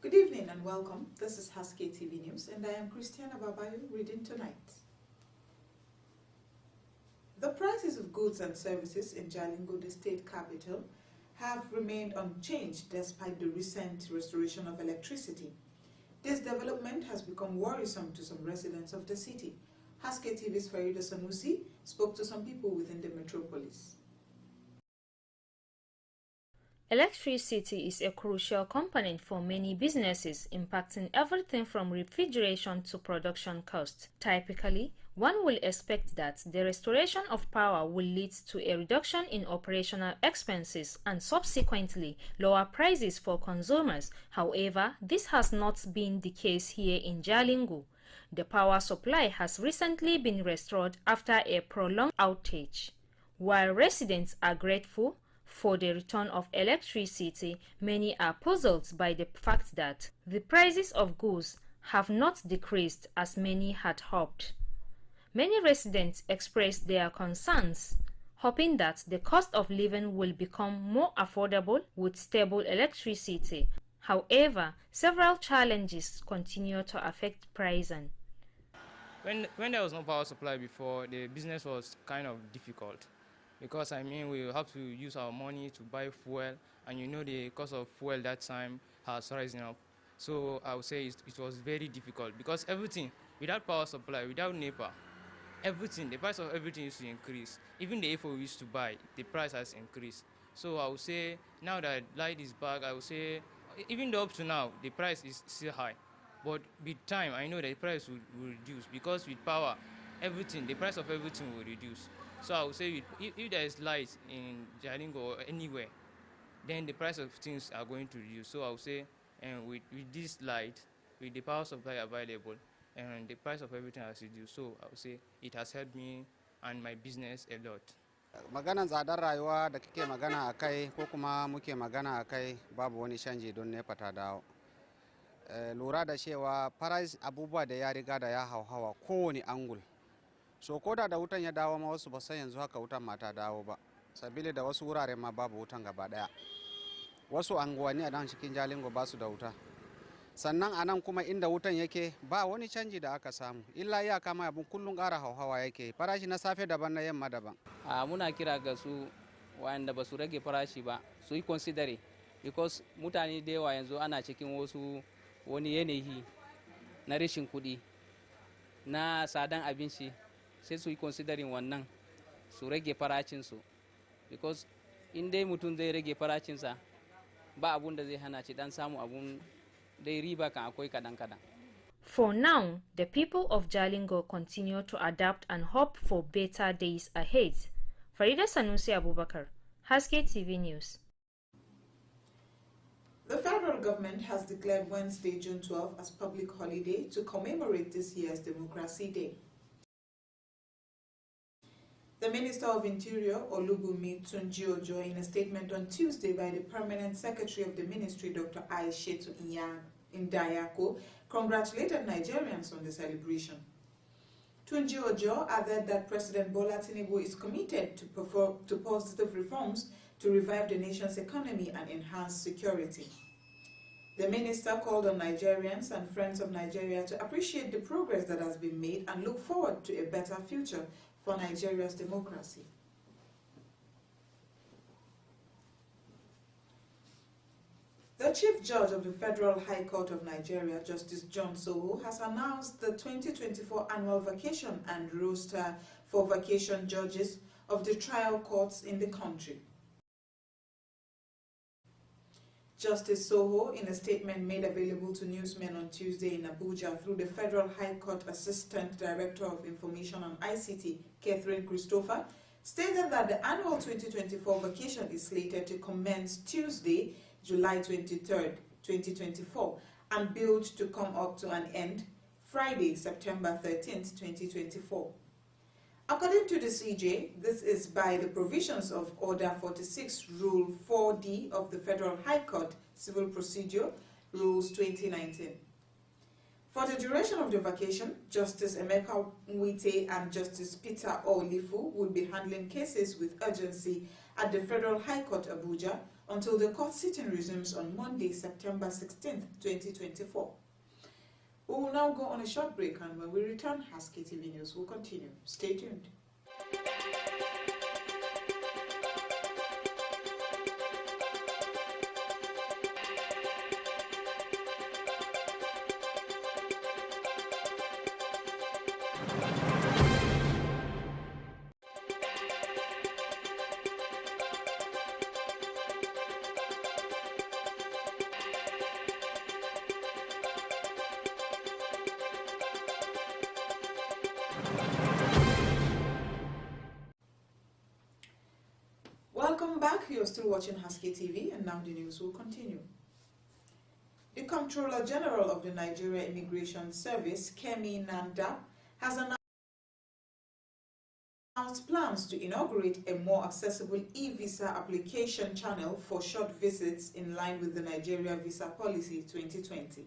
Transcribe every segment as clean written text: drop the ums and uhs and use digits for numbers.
Good evening and welcome. This is Haske TV News and I am Christiana Babayo reading tonight. The prices of goods and services in Jalingo, the state capital, have remained unchanged despite the recent restoration of electricity. This development has become worrisome to some residents of the city. Haske TV's Farida Sanusi spoke to some people within the metropolis. Electricity is a crucial component for many businesses, impacting everything from refrigeration to production costs. Typically, one will expect that the restoration of power will lead to a reduction in operational expenses and subsequently lower prices for consumers. However, this has not been the case here in Jalingo. The power supply has recently been restored after a prolonged outage. While residents are grateful for the return of electricity, many are puzzled by the fact that the prices of goods have not decreased as many had hoped. Many residents expressed their concerns, hoping that the cost of living will become more affordable with stable electricity. However, several challenges continue to affect pricing. When there was no power supply before, the business was kind of difficult. Because we have to use our money to buy fuel, and the cost of fuel that time has risen up. So I would say it was very difficult because everything, without power supply, without NEPA, the price of everything used to increase. Even the A4 we used to buy, the price has increased. So I would say now that light is back, I would say even though up to now the price is still high, but with time I know that the price will reduce because with power, the price of everything will reduce. So I would say if there is light in Jalingo or anywhere, then the price of things are going to reduce. So I would say with this light, with the power supply available, and the price of everything has reduced. So I would say it has helped me and my business a lot. Maganan tsadar rayuwa da kake magana akai ko kuma muke magana akai babu wani canji don NEPA ta dawo. Lura da cewa price abubuwa da ya riga da ya hauhawa kowane angul. So koda da wutan ya dawo ma wasu ba san yanzu haka wutan ma ta dawo ba. Sabili da wasu wurare ma babu wutan gaba daya. Wasu anguwanni a nan cikin Jalingo ba su da wuta. Sannan a nan kuma inda wutan yake ba wani canji da aka samu. Illa ya kama abun kullun ƙara hauhawa yake. Farashi na safe daban na yamma daban. Muna kira ga su wanda ba su rage farashi ba su yi considering because mutane da yawa yanzu ana cikin wani yanayi na rashin kuɗi na sadan abinci. Sai su yi considering wannan su rage faracinsu because in dai mutum zai rage faracinsa ba abun da zai hana ci dan samu abun dai riba kan akwai kadan-kadan. For now, the people of Jalingo continue to adapt and hope for better days ahead. Farida Sanusi Abubakar, Haske TV News. The federal government has declared Wednesday, June 12 as public holiday to commemorate this year's Democracy Day. The Minister of Interior, Olubunmi Tunji-Ojo, in a statement on Tuesday by the Permanent Secretary of the Ministry, Dr. Aishetu Indayako, congratulated Nigerians on the celebration. Tunji-Ojo added that President Bola Tinubu is committed to positive reforms to revive the nation's economy and enhance security. The minister called on Nigerians and friends of Nigeria to appreciate the progress that has been made and look forward to a better future for Nigeria's democracy. The Chief Judge of the Federal High Court of Nigeria, Justice John Soho, has announced the 2024 annual vacation and roster for vacation judges of the trial courts in the country. Justice Soho, in a statement made available to newsmen on Tuesday in Abuja through the Federal High Court Assistant Director of Information on ICT, Catherine Christopher, stated that the annual 2024 vacation is slated to commence Tuesday, July 23rd, 2024, and billed to come up to an end Friday, September 13th, 2024. According to the CJ, this is by the provisions of Order 46, Rule 4D of the Federal High Court Civil Procedure, Rules 2019. For the duration of the vacation, Justice Emeka Nwite and Justice Peter Olifu will be handling cases with urgency at the Federal High Court Abuja until the court sitting resumes on Monday, September 16, 2024. We will now go on a short break, and when we return, Haske TV News will continue. Stay tuned. Welcome back. You're still watching Haske TV, and now the news will continue. The Comptroller General of the Nigeria Immigration Service, Kemi Nanda, has announced plans to inaugurate a more accessible e-visa application channel for short visits in line with the Nigeria Visa Policy 2020.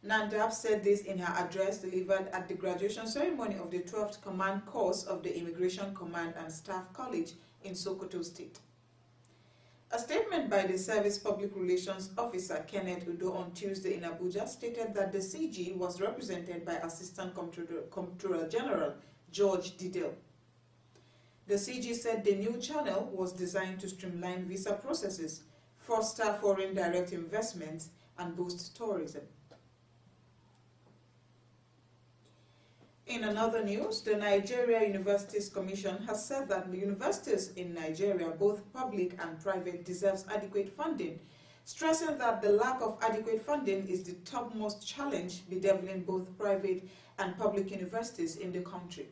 Nandab said this in her address delivered at the graduation ceremony of the 12th Command Course of the Immigration Command and Staff College in Sokoto State. A statement by the Service Public Relations Officer Kenneth Udo on Tuesday in Abuja stated that the CG was represented by Assistant Comptroller General George Didel. The CG said the new channel was designed to streamline visa processes, foster foreign direct investments, and boost tourism. In another news, the Nigeria Universities Commission has said that the universities in Nigeria, both public and private, deserves adequate funding, stressing that the lack of adequate funding is the topmost challenge bedeviling both private and public universities in the country.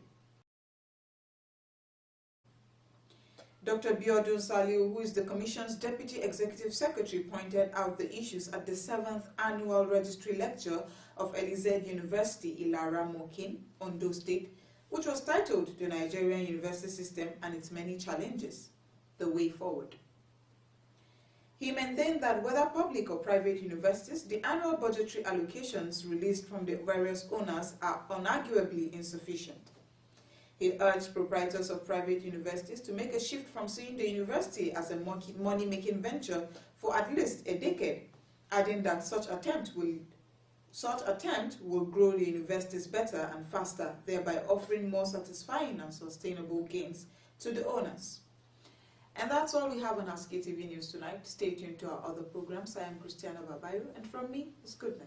Dr. Biodun Saliu, who is the Commission's Deputy Executive Secretary, pointed out the issues at the 7th Annual Registry Lecture of Elized University, Ilara Mokin, Ondo State, which was titled The Nigerian University System and Its Many Challenges, The Way Forward. He maintained that whether public or private universities, the annual budgetary allocations released from the various owners are unarguably insufficient. He urged proprietors of private universities to make a shift from seeing the university as a money-making venture for at least a decade, adding that such attempt will grow the universities better and faster, thereby offering more satisfying and sustainable gains to the owners. And that's all we have on Haske TV News tonight. Stay tuned to our other programs. I am Christiana Babayo, and from me, it's good night.